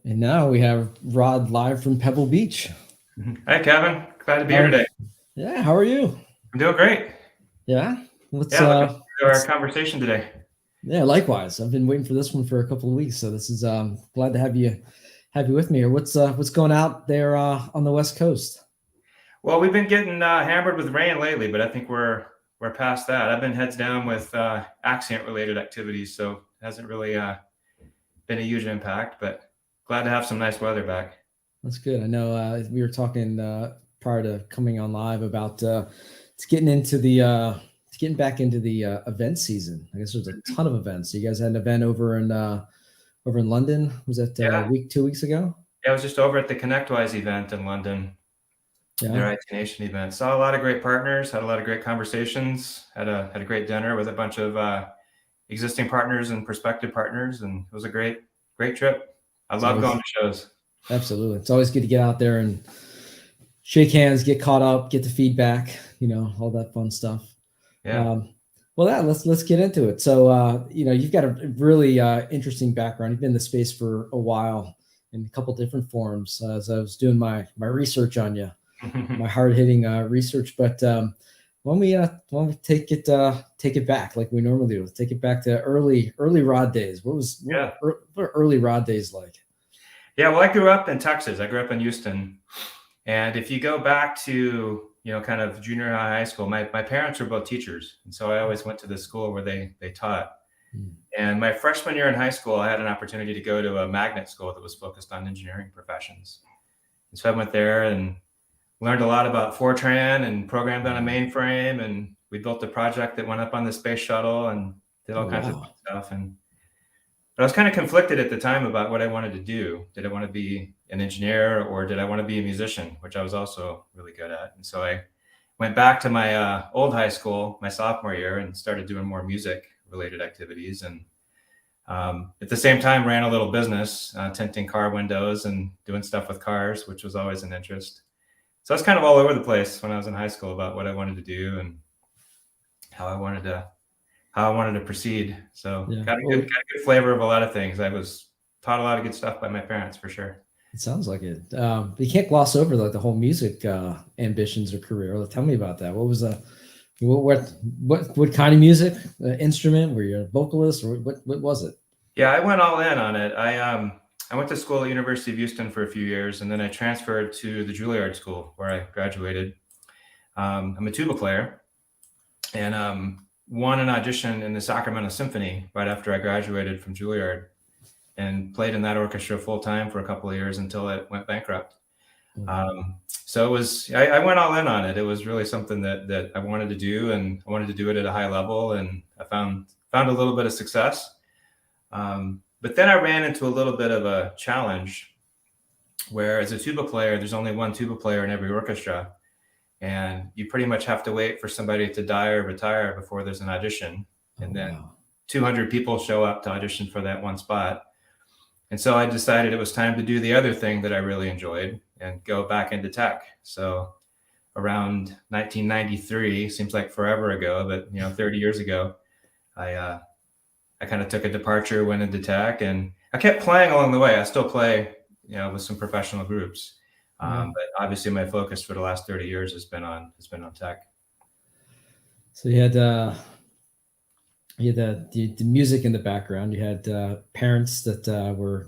And now we have Rod live from Pebble Beach. Hi, Kevin. Glad to be here How, today. yeah, how are you? I'm doing great. Yeah, let's Yeah, looking forward to our conversation today. yeah, likewise. I've been waiting for this one for a couple of weeks, so this is glad to have you with me here. What's going out there on the West Coast? Well, we've been getting hammered with rain lately, but I think we're past that. I've been heads down with Axcient related activities, so it hasn't really been a huge impact. But glad to have some nice weather back. That's good. I know we were talking prior to coming on live about it's getting into the it's getting back into the event season. I guess there's a ton of events. You guys had an event over in London. Was that Yeah, 2 weeks ago? yeah. I was just over at the ConnectWise event in London, their Yeah. IT Nation event. Saw a lot of great partners, had a lot of great conversations, had a great dinner with a bunch of existing partners and prospective partners, and it was a great trip. I love going to shows. Absolutely. It's always good to get out there and shake hands, get caught up, get the feedback, all that fun stuff. Yeah. Well, let's get into it. So, you've got a really interesting background. You've been in the space for a while in a couple different forms. As I was doing my research on you, my hard hitting research. But when we take it back like we normally do, take it back to early Rod days. What are early Rod days like? Yeah, well, I grew up in Texas. I grew up in Houston. And if you go back to, kind of junior high school, my parents were both teachers. And so I always went to the school where they taught. And my freshman year in high school, I had an opportunity to go to a magnet school that was focused on engineering professions. And so I went there and learned a lot about Fortran and programmed on a mainframe. And we built a project that went up on the space shuttle and did all kinds of fun stuff. But I was kind of conflicted at the time about what I wanted to do. Did I want to be an engineer or did I want to be a musician, which I was also really good at? And so I went back to my old high school, my sophomore year, and started doing more music related activities. And at the same time, ran a little business, tinting car windows and doing stuff with cars, which was always an interest. So I was kind of all over the place when I was in high school about what I wanted to do and how I wanted to proceed. So got a good flavor of a lot of things. I was taught a lot of good stuff by my parents for sure. It sounds like it. You can't gloss over like the whole music ambitions or career. Tell me about that. What was what kind of music instrument? Were you a vocalist or what was it? Yeah, I went all in on it. I went to school at University of Houston for a few years, and then I transferred to the Juilliard School where I graduated. I'm a tuba player, and won an audition in the Sacramento Symphony right after I graduated from Juilliard, and played in that orchestra full time for a couple of years until it went bankrupt. So it was I went all in on it. It was really something that I wanted to do, and I wanted to do it at a high level, and I found a little bit of success. But then I ran into a little bit of a challenge where as a tuba player, there's only one tuba player in every orchestra. And you pretty much have to wait for somebody to die or retire before there's an audition. And then 200 people show up to audition for that one spot. And so I decided it was time to do the other thing that I really enjoyed and go back into tech. So around 1993, seems like forever ago, but 30 years ago, I kind of took a departure, went into tech, and I kept playing along the way. I still play, with some professional groups. But obviously my focus for the last 30 years has been on tech. So you had the music in the background. You had parents that were,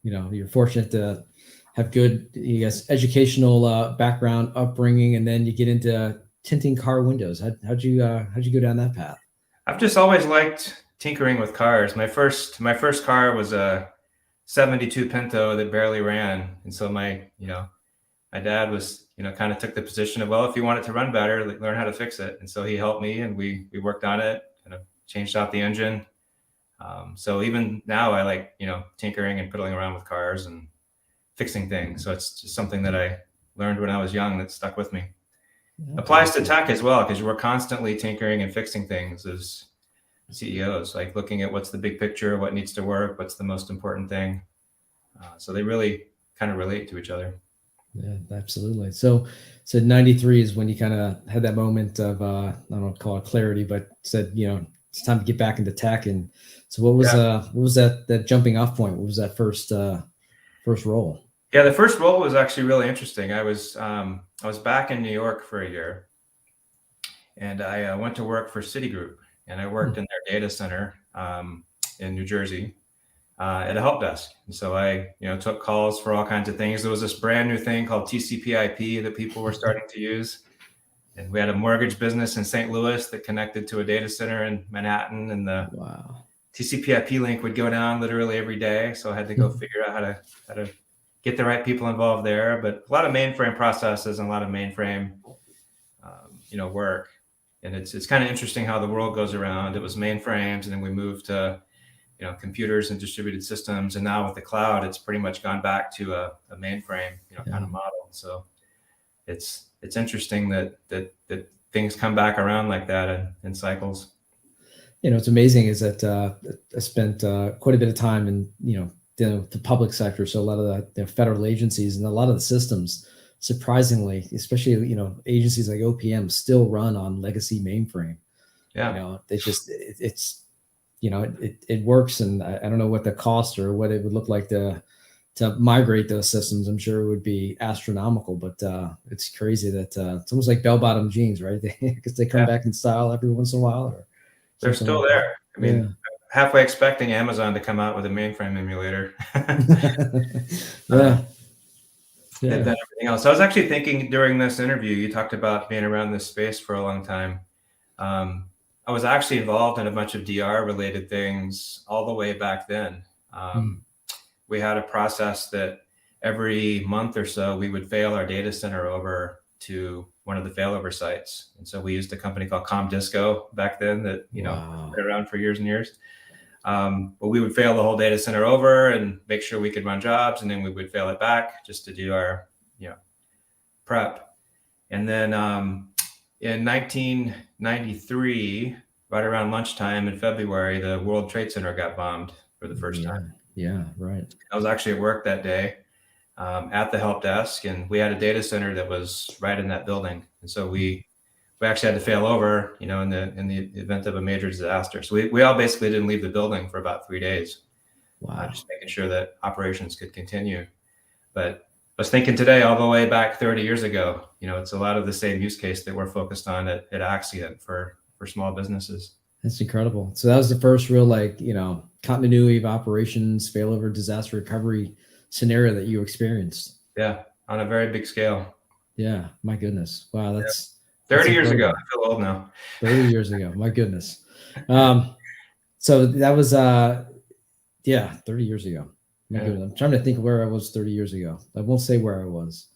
you're fortunate to have good, educational background, upbringing, and then you get into tinting car windows. How'd you go down that path? I've just always liked tinkering with cars. My first car was a 72 Pinto that barely ran, and so my dad was, kind of took the position of, well, if you want it to run better, learn how to fix it. And so he helped me, and we worked on it, kind of changed out the engine. So even now I like, tinkering and fiddling around with cars and fixing things. So it's just something that I learned when I was young that stuck with me. Applies to tech as well, because we're constantly tinkering and fixing things as CEOs, like looking at what's the big picture, what needs to work, what's the most important thing. So they really kind of relate to each other. Yeah, absolutely. So 93 is when you kind of had that moment of, I don't know, call it clarity, but said, it's time to get back into tech. And so what was that jumping off point? What was that first first role? Yeah, the first role was actually really interesting. I was back in New York for a year, and I went to work for Citigroup, and I worked in their data center in New Jersey at a help desk. And so I, took calls for all kinds of things. There was this brand new thing called TCP/IP that people were starting to use. And we had a mortgage business in St. Louis that connected to a data center in Manhattan, and the TCP/IP link would go down literally every day. So I had to go figure out how to get the right people involved there. But a lot of mainframe processes and a lot of mainframe, work. And it's kind of interesting how the world goes around. It was mainframes, and then we moved to computers and distributed systems, and now with the cloud, it's pretty much gone back to a mainframe kind of model. So it's interesting that things come back around like that in cycles. What's amazing is that I spent quite a bit of time in the public sector, so a lot of the federal agencies, and a lot of the systems, surprisingly, especially agencies like OPM, still run on legacy mainframe. They just it works, and I don't know what the cost or what it would look like to migrate those systems. I'm sure it would be astronomical, but it's crazy that it's almost like bell-bottom jeans, right? Because they come back in style every once in a while. Or they're still like there. I mean, halfway expecting Amazon to come out with a mainframe emulator. And then everything else. So I was actually thinking during this interview, you talked about being around this space for a long time. I was actually involved in a bunch of DR related things all the way back then. We had a process that every month or so we would fail our data center over to one of the failover sites. And so we used a company called ComDisco back then that, been around for years and years. But we would fail the whole data center over and make sure we could run jobs. And then we would fail it back just to do our, prep. And then in 1993, right around lunchtime in February, the World Trade Center got bombed for the first time. Yeah, right. I was actually at work that day at the help desk, and we had a data center that was right in that building. And so we actually had to fail over, in the event of a major disaster. So we all basically didn't leave the building for about 3 days. Just making sure that operations could continue. But I was thinking today, all the way back 30 years ago, it's a lot of the same use case that we're focused on at Axcient for small businesses. That's incredible. So that was the first real, continuity of operations, failover, disaster recovery scenario that you experienced. Yeah, on a very big scale. Yeah, my goodness. Wow, that's 30 years ago. I feel old now. 30 years ago. My goodness. So that was 30 years ago. My goodness. I'm trying to think where I was 30 years ago. I won't say where I was.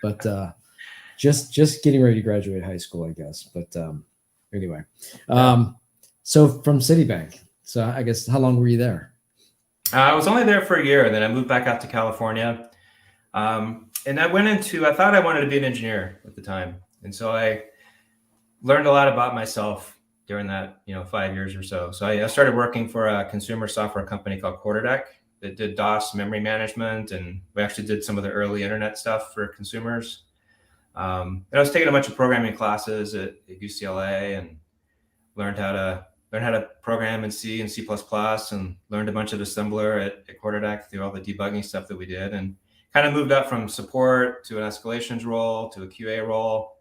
But just getting ready to graduate high school, I guess. But anyway. So from Citibank. So I guess, how long were you there? I was only there for a year, and then I moved back out to California. And I thought I wanted to be an engineer at the time. And so I learned a lot about myself during that, 5 years or so. So I started working for a consumer software company called Quarterdeck that did DOS memory management. And we actually did some of the early internet stuff for consumers. And I was taking a bunch of programming classes at UCLA and learned how to program in C and C++, and learned a bunch of assembler at Quarterdeck through all the debugging stuff that we did, and kind of moved up from support to an escalations role to a QA role.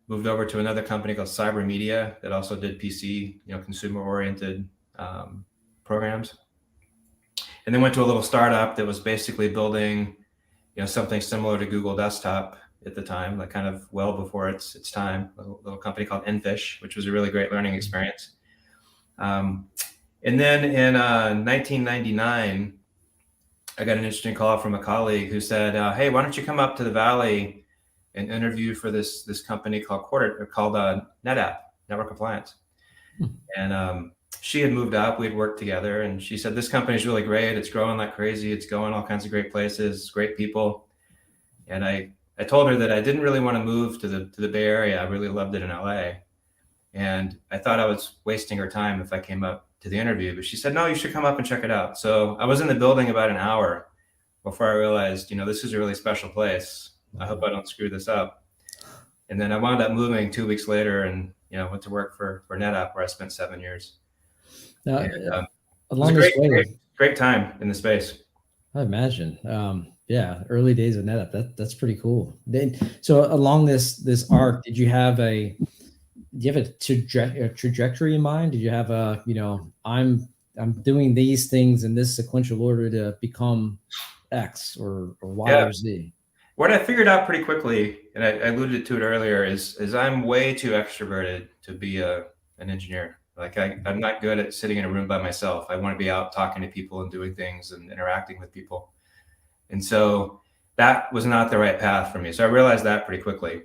Moved over to another company called Cyber Media that also did PC, consumer oriented programs. And then went to a little startup that was basically building, something similar to Google Desktop at the time, like kind of well before its time, a little company called Enfish, which was a really great learning experience. And then in 1999, I got an interesting call from a colleague who said, hey, why don't you come up to the Valley and interview for this company called NetApp, Network Appliance. And she had moved up, we'd worked together, and she said, this company is really great. It's growing like crazy. It's going all kinds of great places, great people. And I told her that I didn't really want to move to the Bay Area. I really loved it in LA. And I thought I was wasting her time if I came up to the interview, but she said, no, you should come up and check it out. So I was in the building about an hour before I realized, this is a really special place. I hope I don't screw this up. And then I wound up moving 2 weeks later and, went to work for NetApp, where I spent 7 years. Now, and, it was a great time in the space. I imagine. Yeah, early days of NetApp. That's pretty cool. Then, so along this arc, do you have a trajectory in mind? Did you have a, I'm doing these things in this sequential order to become X or Y Yeah. or Z? What I figured out pretty quickly, and I alluded to it earlier, is I'm way too extroverted to be an engineer. Like I'm not good at sitting in a room by myself. I want to be out talking to people and doing things and interacting with people. And so that was not the right path for me. So I realized that pretty quickly.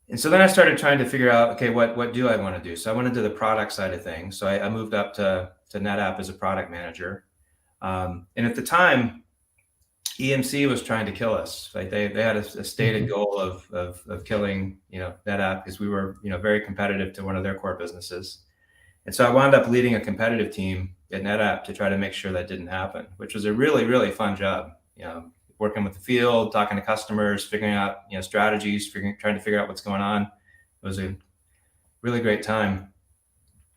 And so then I started trying to figure out, okay, what do I want to do? So I went into the product side of things. So I moved up to NetApp as a product manager. And at the time, EMC was trying to kill us. Like they had a stated goal of killing, NetApp, because we were, very competitive to one of their core businesses. And so I wound up leading a competitive team at NetApp to try to make sure that didn't happen, which was a really, really fun job. Working with the field, talking to customers, figuring out, strategies, trying to figure out what's going on. It was a really great time.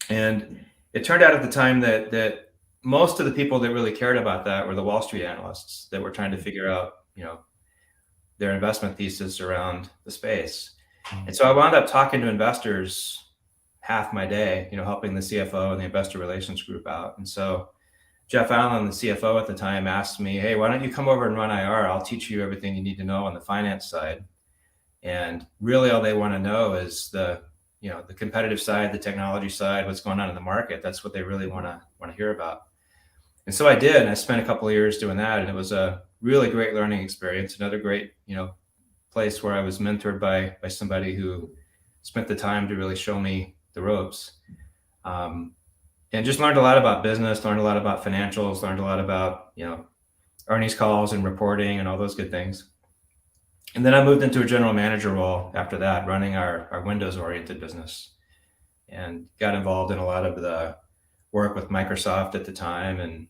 And it turned out at the time that most of the people that really cared about that were the Wall Street analysts that were trying to figure out, their investment thesis around the space. And so I wound up talking to investors half my day, helping the CFO and the investor relations group out. And so Jeff Allen, the CFO at the time, asked me, hey, why don't you come over and run IR? I'll teach you everything you need to know on the finance side. And really all they want to know is the competitive side, the technology side, what's going on in the market. That's what they really want to hear about. And so I did, and I spent a couple of years doing that, and it was a really great learning experience. Another great, place where I was mentored by somebody who spent the time to really show me the ropes, and just learned a lot about business, learned a lot about financials, learned a lot about earnings calls and reporting and all those good things. And then I moved into a general manager role after that, running our Windows-oriented business, and got involved in a lot of the work with Microsoft at the time, and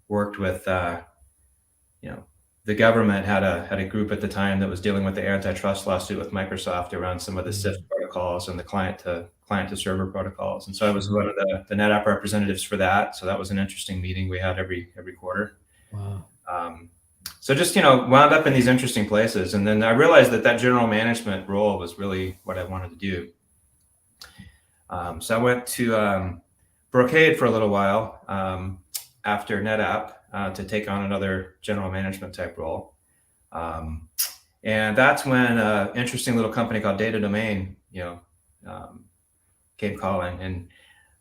worked with, the government had a group at the time that was dealing with the antitrust lawsuit with Microsoft around some of the SIFT protocols and the client to server protocols. And so I was one of the NetApp representatives for that. So that was an interesting meeting we had every quarter. Wow. So just, wound up in these interesting places. And then I realized that general management role was really what I wanted to do. So I went to Brocade for a little while after NetApp to take on another general management type role. And that's when an interesting little company called Data Domain, came calling. And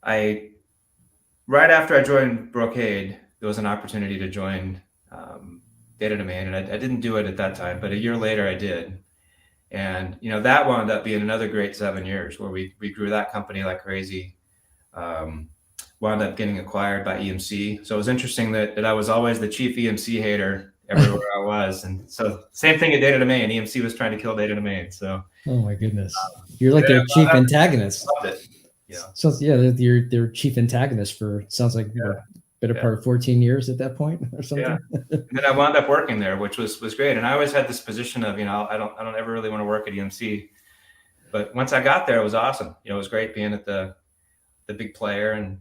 right after I joined Brocade, there was an opportunity to join Data Domain, and I didn't do it at that time, but a year later I did. And that wound up being another great 7 years where we grew that company like crazy. Wound up getting acquired by EMC. So it was interesting that I was always the chief EMC hater everywhere I was. And so same thing at Data Domain. EMC was trying to kill Data Domain. So oh my goodness, you're like their chief antagonist. Loved it. Yeah. So yeah, you're their chief antagonist for, sounds like better part of 14 years at that point or something. Yeah. And then I wound up working there, which was great. And I always had this position of, I don't ever really want to work at EMC. But once I got there, it was awesome. It was great being at the big player, and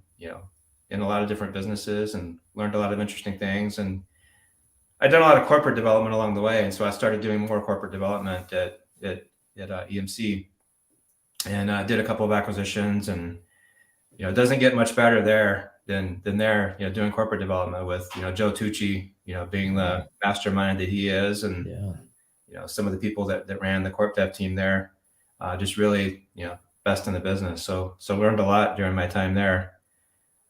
in a lot of different businesses, and learned a lot of interesting things. And I'd done a lot of corporate development along the way. And so I started doing more corporate development at EMC, and did a couple of acquisitions. And, it doesn't get much better there than there, doing corporate development with, Joe Tucci, being the mastermind that he is. And, some of the people that ran the corp dev team there, just really, best in the business. So learned a lot during my time there.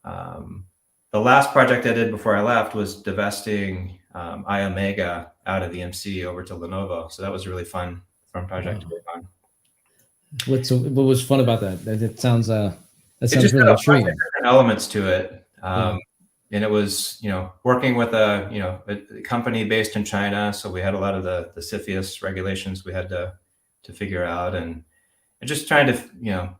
The last project I did before I left was divesting iOmega out of EMC over to Lenovo. So that was a really fun project to work on. What was fun about that? It sounds Just really intriguing. Different elements to it. And it was, working with a company based in China. So we had a lot of the CFIUS regulations we had to figure out, and just trying to,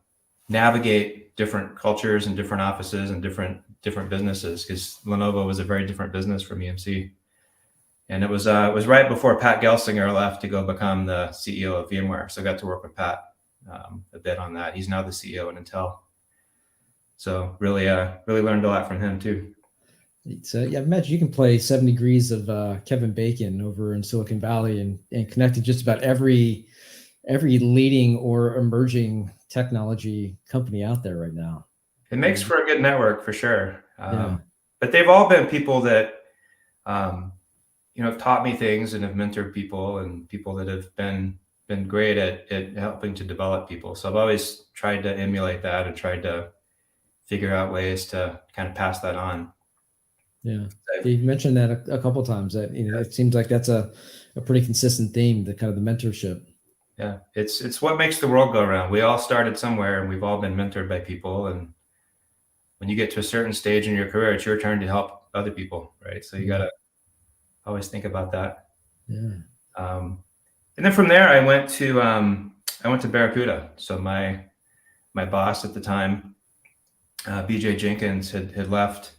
navigate different cultures and different offices and different businesses, because Lenovo was a very different business from EMC. And it was right before Pat Gelsinger left to go become the CEO of VMware. So I got to work with Pat a bit on that. He's now the CEO at Intel. So really learned a lot from him too. So yeah, I imagine you can play 7 degrees of Kevin Bacon over in Silicon Valley and connect to just about every leading or emerging technology company out there right now. It makes for a good network for sure. Yeah. But they've all been people that, have taught me things and have mentored people, and people that have been great at helping to develop people. So I've always tried to emulate that and tried to figure out ways to kind of pass that on. Yeah. You've mentioned that a couple of times, that it seems like that's a pretty consistent theme, the kind of the mentorship. Yeah, it's what makes the world go around. We all started somewhere, and we've all been mentored by people. And when you get to a certain stage in your career, it's your turn to help other people, right? So you got to always think about that. Yeah. And then from there, I went to Barracuda. So my boss at the time, BJ Jenkins, had left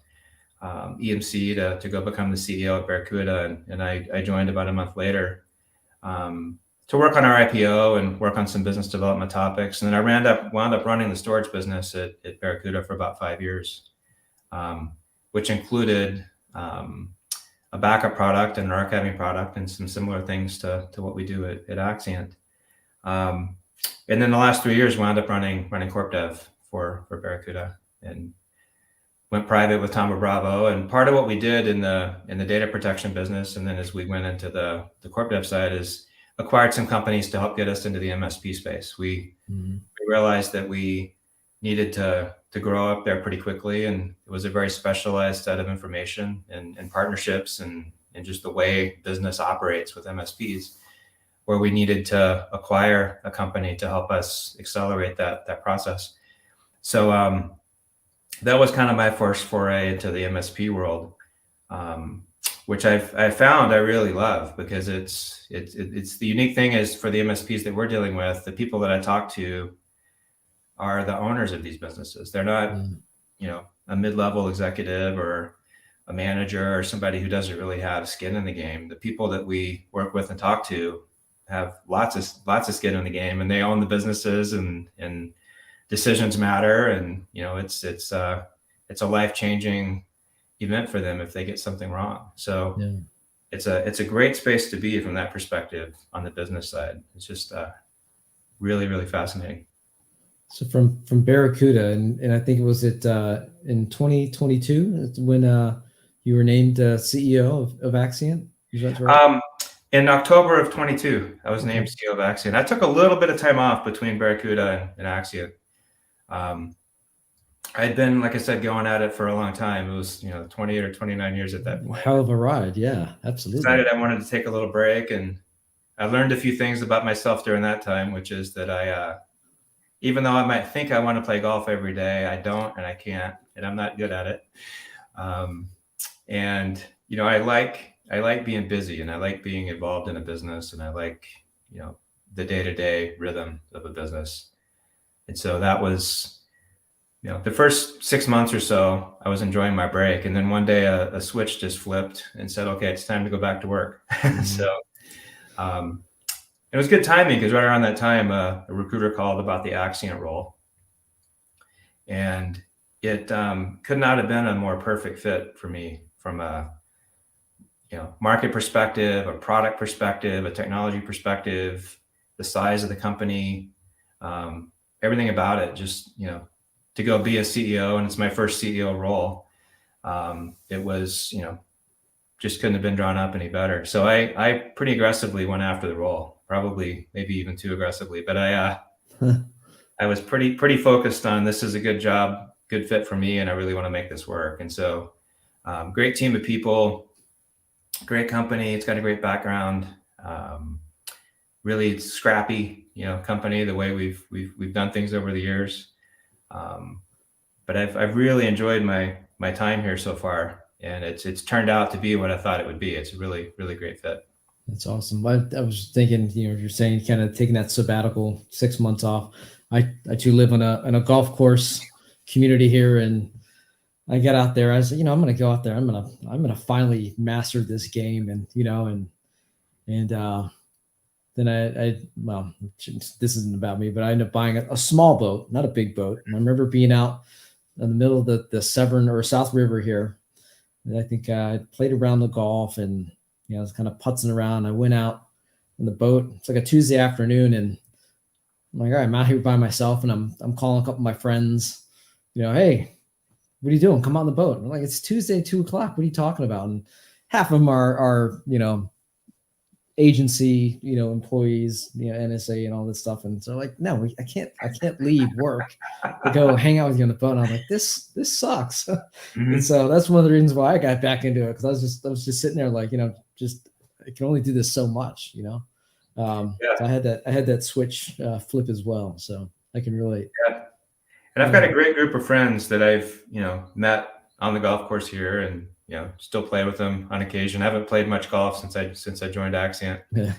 EMC to go become the CEO at Barracuda, and I joined about a month later to work on our IPO and work on some business development topics. And then I wound up running the storage business at Barracuda for about 5 years, which included a backup product and an archiving product and some similar things to what we do at Axcient. And then the last 3 years wound up running corp dev for Barracuda, and went private with Thoma Bravo. And part of what we did in the data protection business, and then as we went into the corp dev side, is acquired some companies to help get us into the MSP space. We realized that we needed to grow up there pretty quickly, and it was a very specialized set of information and partnerships and just the way business operates with MSPs, where we needed to acquire a company to help us accelerate that process. So that was kind of my first foray into the MSP world, which I found I really love, because it's the unique thing is, for the MSPs that we're dealing with, the people that I talk to are the owners of these businesses. They're not, a mid-level executive or a manager or somebody who doesn't really have skin in the game. The people that we work with and talk to have lots of skin in the game, and they own the businesses, and decisions matter. And it's a life-changing event for them if they get something wrong. So it's a great space to be from that perspective on the business side. It's just really, really fascinating. So from Barracuda, and I think it was in 2022 when you were named CEO of Axcient. Is that right? In October of 22, I was named CEO of Axcient. I took a little bit of time off between Barracuda and Axcient. I'd been, like I said, going at it for a long time. It was 28 or 29 years at that point. Hell of a ride. Yeah, absolutely. Decided I wanted to take a little break, and I learned a few things about myself during that time, which is that I even though I might think I want to play golf every day, I don't, and I can't, and I'm not good at it. And I like being busy, and I like being involved in a business, and I like the day-to-day rhythm of a business. And so that was the first 6 months or so, I was enjoying my break, and then one day a switch just flipped and said, "Okay, it's time to go back to work." So it was good timing, because right around that time, a recruiter called about the Axcient role, and it could not have been a more perfect fit for me from a market perspective, a product perspective, a technology perspective, the size of the company, everything about it. Just to go be a CEO, and it's my first CEO role. It was just couldn't have been drawn up any better. So I pretty aggressively went after the role. Probably maybe even too aggressively, but I was pretty focused on, this is a good job, good fit for me, and I really want to make this work. And so great team of people, great company. It's got a great background. Really scrappy, company, the way we've done things over the years. But I've really enjoyed my time here so far, and it's turned out to be what I thought it would be. It's a really, really great fit. That's awesome. I was thinking, you're saying kind of taking that sabbatical 6 months off. I too live on a golf course community here, and I get out there. I said, I'm going to go out there. I'm going to finally master this game, and then well, this isn't about me, but I ended up buying a small boat, not a big boat. And I remember being out in the middle of the Severn or South River here, And I think I played around the golf, and I was kind of putzing around. I went out on the boat. It's like a Tuesday afternoon, and I'm like, all right, I'm out here by myself, and I'm calling a couple of my friends. Hey, what are you doing? Come on the boat. And I'm like, it's Tuesday, 2:00. What are you talking about? And half of them are agency, employees, NSA and all this stuff. And so like, no, I can't leave work to go hang out with you on the boat. And I'm like, this sucks. Mm-hmm. And so that's one of the reasons why I got back into it. Cause I was just sitting there like, I can only do this so much, So I had that switch flip as well. So I can relate. Yeah. And I've got a great group of friends that I've, met on the golf course here, and still play with them on occasion. I haven't played much golf since I joined Axcient. Yeah.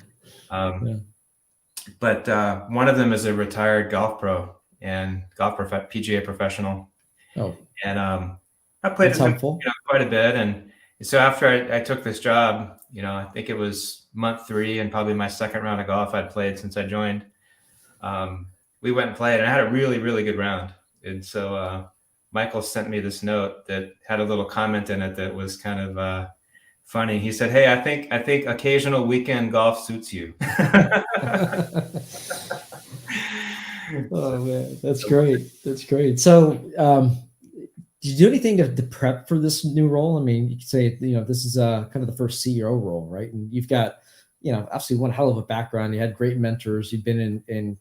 But one of them is a retired golf pro and PGA professional. Oh, and I played with him, quite a bit. And so after I took this job, I think it was month 3 and probably my second round of golf I'd played since I joined. We went and played, and I had a really, really good round. And so Michael sent me this note that had a little comment in it that was kind of funny. He said, "Hey, I think occasional weekend golf suits you." Oh man, that's great. That's great. So, did you do anything to prep for this new role? I mean, you could say, this is kind of the first CEO role, right? And you've got, obviously one hell of a background. You had great mentors. You've been in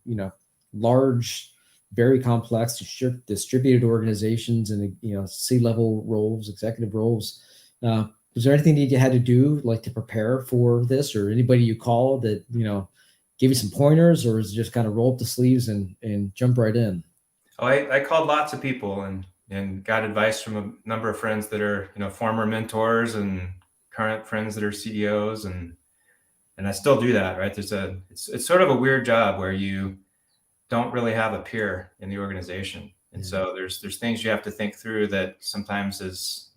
large, very complex, distributed organizations, and C-level roles, executive roles. Was there anything that you had to do like to prepare for this, or anybody you called that gave you some pointers, or is it just kind of roll up the sleeves and jump right in? Oh, I called lots of people and got advice from a number of friends that are former mentors and current friends that are CEOs, and I still do that. Right? It's sort of a weird job where you don't really have a peer in the organization. And so there's things you have to think through that sometimes is,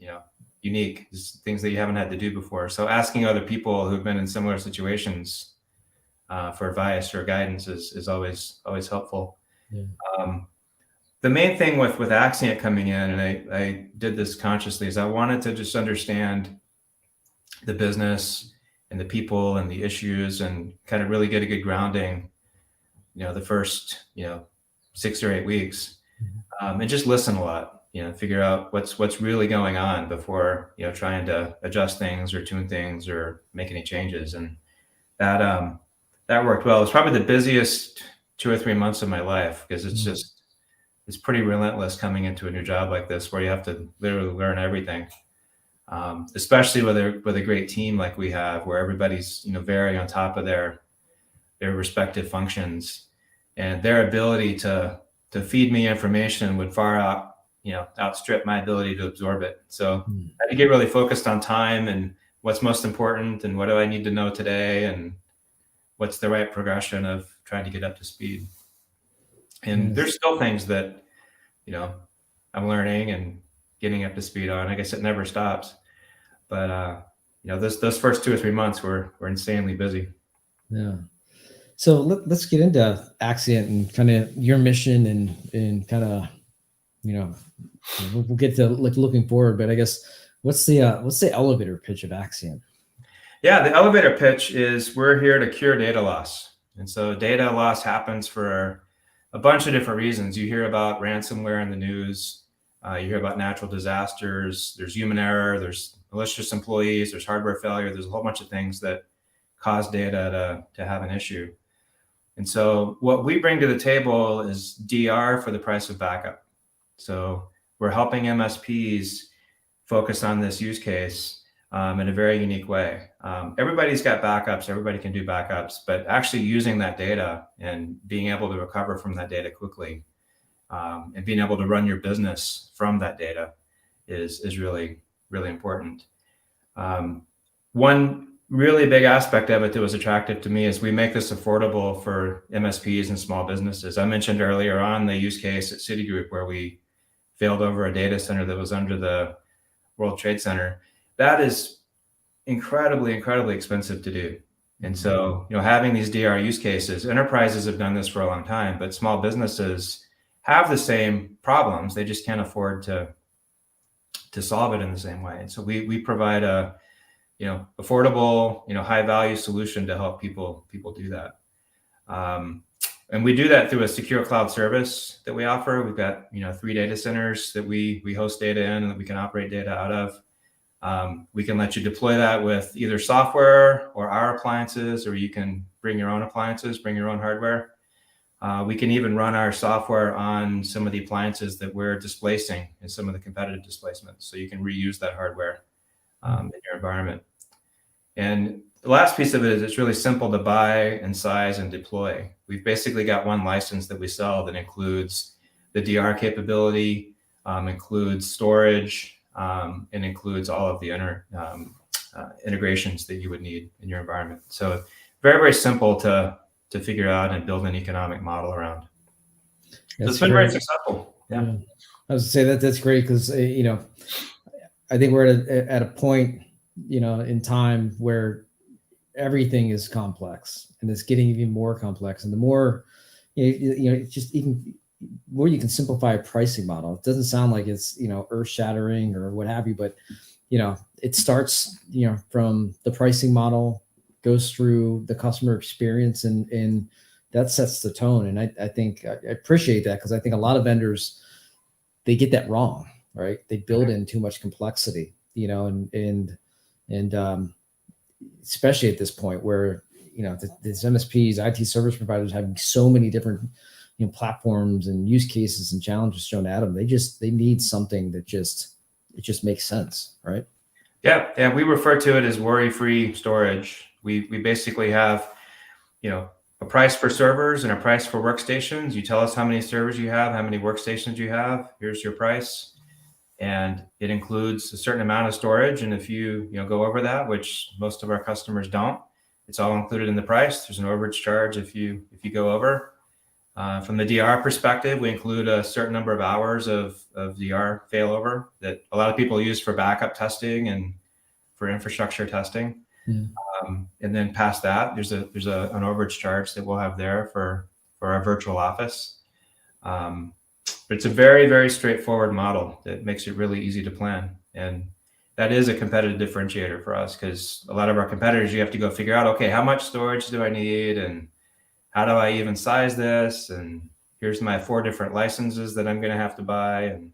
unique, is things that you haven't had to do before. So asking other people who've been in similar situations for advice or guidance is always helpful. Yeah. The main thing with Axcient coming in, and I did this consciously, is I wanted to just understand the business and the people and the issues and kind of really get a good grounding the first 6 or 8 weeks, and just listen a lot, figure out what's really going on before trying to adjust things or tune things or make any changes. And that worked well. It's probably the busiest 2 or 3 months of my life, because it's pretty relentless coming into a new job like this, where you have to literally learn everything, especially with a great team like we have, where everybody's very on top of their respective functions, and their ability to feed me information would far outstrip my ability to absorb it. So I had to get really focused on time and what's most important and what do I need to know today and what's the right progression of trying to get up to speed. And there's still things that I'm learning and getting up to speed on. I guess it never stops. But those first 2 or 3 months were insanely busy. Yeah. So let's get into Axcient and kind of your mission and kind of, we'll get to looking forward, but I guess what's the elevator pitch of Axcient? Yeah, the elevator pitch is we're here to cure data loss. And so data loss happens for a bunch of different reasons. You hear about ransomware in the news. You hear about natural disasters. There's human error. There's malicious employees. There's hardware failure. There's a whole bunch of things that cause data to have an issue. And so what we bring to the table is DR for the price of backup. So we're helping MSPs focus on this use case in a very unique way. Everybody's got backups. Everybody can do backups, but actually using that data and being able to recover from that data quickly and being able to run your business from that data is really, really important. One really big aspect of it that was attractive to me is we make this affordable for MSPs and small businesses. I mentioned earlier on the use case at Citigroup where we failed over a data center that was under the World Trade Center. That is incredibly, incredibly expensive to do. And so, having these DR use cases, enterprises have done this for a long time, but small businesses have the same problems. They just can't afford to to solve it in the same way. And so we provide a, affordable, high value solution to help people do that. And we do that through a secure cloud service that we offer. We've got, 3 data centers that we host data in and that we can operate data out of. We can let you deploy that with either software or our appliances, or you can bring your own appliances, bring your own hardware. We can even run our software on some of the appliances that we're displacing in some of the competitive displacements. So you can reuse that hardware in your environment. And the last piece of it is it's really simple to buy and size and deploy. We've basically got one license that we sell that includes the DR capability, includes storage, and includes all of the integrations that you would need in your environment. So very, very simple to figure out and build an economic model around. So it's been very successful. Yeah. I was to say that's great because, I think we're at a point, in time where everything is complex and it's getting even more complex. And the more, it's just even more you can simplify a pricing model. It doesn't sound like it's, earth shattering or what have you, but, it starts, from the pricing model, goes through the customer experience, and that sets the tone. And I think I appreciate that because I think a lot of vendors, they get that wrong, right? They build in too much complexity, and especially at this point where, these MSPs, IT service providers having so many different, platforms and use cases and challenges thrown at them. They need something that it just makes sense, right? Yeah. We refer to it as worry-free storage. We basically have, a price for servers and a price for workstations. You tell us how many servers you have, how many workstations you have. Here's your price. And it includes a certain amount of storage. And if you go over that, which most of our customers don't, it's all included in the price. There's an overage charge if you go over. From the DR perspective, we include a certain number of hours of DR failover that a lot of people use for backup testing and for infrastructure testing. And then past that, there's an overage charge that we'll have there for our virtual office. But it's a very, very straightforward model that makes it really easy to plan. And that is a competitive differentiator for us because a lot of our competitors, you have to go figure out, okay, how much storage do I need? And how do I even size this? And here's my 4 different licenses that I'm going to have to buy. And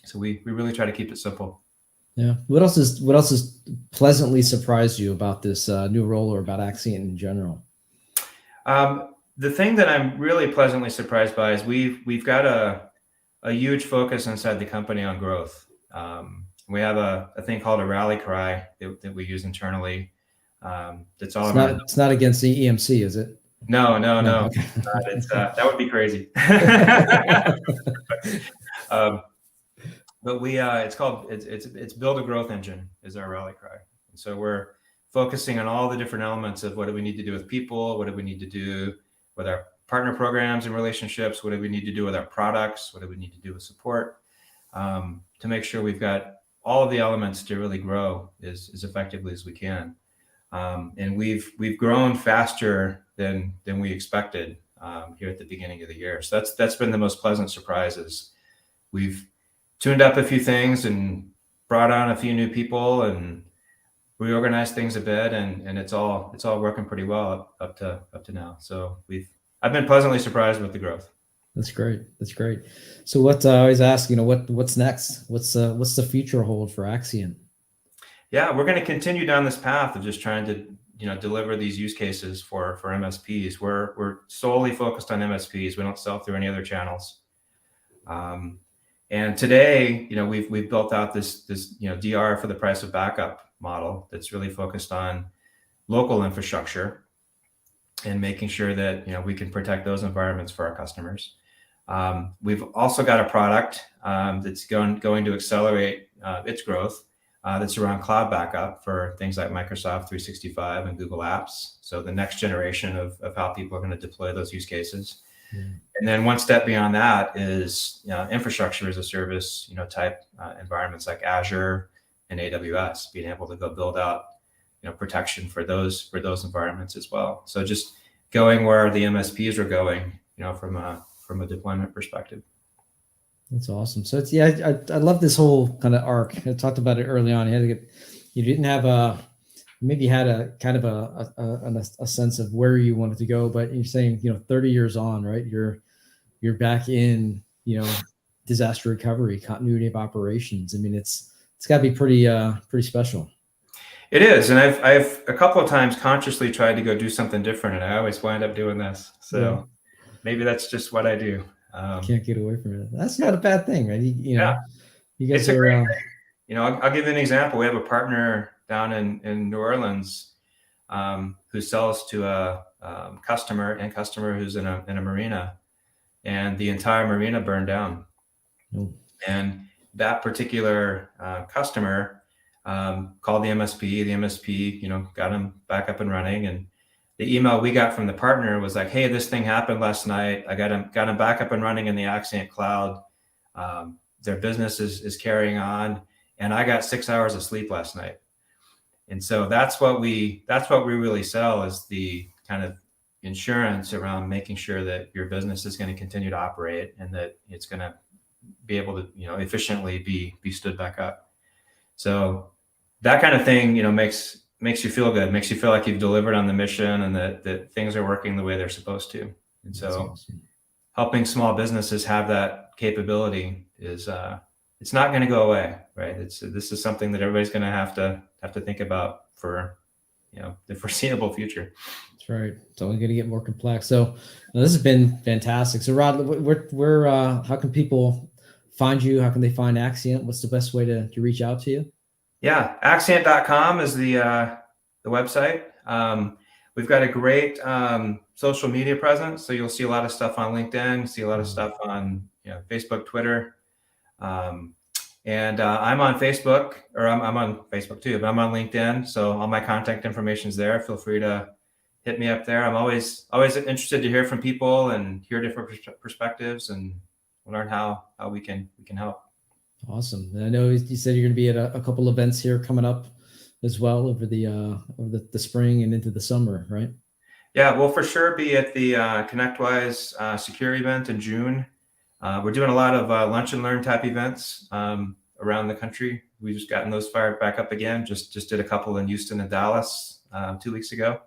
so we really try to keep it simple. Yeah. What else has pleasantly surprised you about this new role or about Axcient in general? The thing that I'm really pleasantly surprised by is we've got a huge focus inside the company on growth. We have a thing called a rally cry that we use internally. That's all about. It's not against the EMC, is it? No. Okay. That would be crazy. But it's build a growth engine is our rally cry. And so we're focusing on all the different elements of what do we need to do with people, what do we need to do with our partner programs and relationships, what do we need to do with our products, what do we need to do with support, to make sure we've got all of the elements to really grow as effectively as we can. And we've grown faster than we expected here at the beginning of the year. So that's been the most pleasant surprises. We've tuned up a few things and brought on a few new people and reorganized things a bit, and it's all working pretty well up to now. So I've been pleasantly surprised with the growth. That's great. So what I always ask, what's next? What's the future hold for Axcient? Yeah, we're going to continue down this path of just trying to deliver these use cases for MSPs. We're solely focused on MSPs. We don't sell through any other channels. And today, we've built out this DR for the price of backup model that's really focused on local infrastructure and making sure that we can protect those environments for our customers. We've also got a product that's going to accelerate its growth that's around cloud backup for things like Microsoft 365 and Google Apps. So the next generation of how people are going to deploy those use cases. And then one step beyond that is infrastructure as a service, type environments like Azure and AWS, being able to go build out protection for those environments as well. So just going where the MSPs are going, from a deployment perspective. That's awesome. So it's, yeah, I love this whole kind of arc. I talked about it early on. You didn't have maybe you had a kind of a sense of where you wanted to go, but you're saying, 30 years on, right? You're back in, disaster recovery, continuity of operations. I mean, it's got to be pretty special. It is, and I've a couple of times consciously tried to go do something different, and I always wind up doing this. So maybe that's just what I do. Can't get away from it. That's not a bad thing, right? Yeah, you guys it's a great are. thing. I'll give you an example. We have a partner down in New Orleans who sells to a customer who's in a marina, and the entire marina burned down. Oh. And that particular customer called the MSP. The MSP, got him back up and running. And the email we got from the partner was like, "Hey, this thing happened last night. I got him back up and running in the Axcient cloud. Their business is carrying on, and I got 6 hours of sleep last night." And so that's what we really sell, is the kind of insurance around making sure that your business is going to continue to operate and that it's going to be able to, efficiently be stood back up. So that kind of thing, makes you feel good, makes you feel like you've delivered on the mission and that things are working the way they're supposed to. And so awesome. Helping small businesses have that capability is, it's not going to go away, right? This is something that everybody's going to have to think about for, the foreseeable future. That's right. It's only going to get more complex. So this has been fantastic. So Rod, where how can people find you? How can they find Axcient? What's the best way to reach out to you? Yeah, Axcient.com is the website. We've got a great social media presence. So you'll see a lot of stuff on LinkedIn, see a lot of stuff on Facebook, Twitter. And I'm on Facebook, or I'm on Facebook too, but I'm on LinkedIn. So all my contact information is there. Feel free to hit me up there. I'm always interested to hear from people and hear different perspectives and learn how we can help. Awesome. And I know you said you're going to be at a couple events here coming up as well over the spring and into the summer, right? Yeah, we'll for sure be at the ConnectWise Secure event in June. We're doing a lot of lunch and learn type events around the country. We just gotten those fired back up again. Just did a couple in Houston and Dallas 2 weeks ago.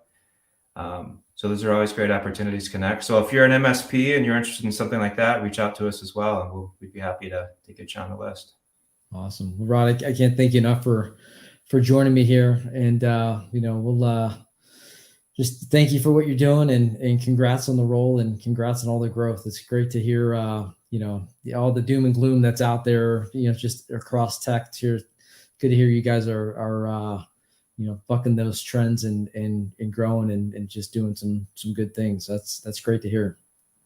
So those are always great opportunities to connect. So if you're an MSP and you're interested in something like that, reach out to us as well, and we'd be happy to get you on the list. Awesome. Well, Rod, I can't thank you enough for joining me here, and we'll just thank you for what you're doing, and congrats on the role, and congrats on all the growth. It's great to hear all the doom and gloom that's out there, just across tech. Here, good to hear you guys are bucking those trends and growing and just doing some good things. That's great to hear.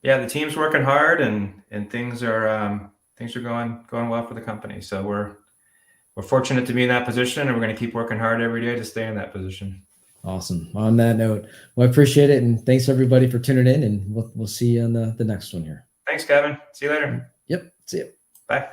Yeah, the team's working hard and things are going well for the company. So we're fortunate to be in that position, and we're going to keep working hard every day to stay in that position. Awesome. On that note, well, I appreciate it, and thanks everybody for tuning in, and we'll see you on the next one here. Thanks, Kevin. See you later. Yep. See you. Bye.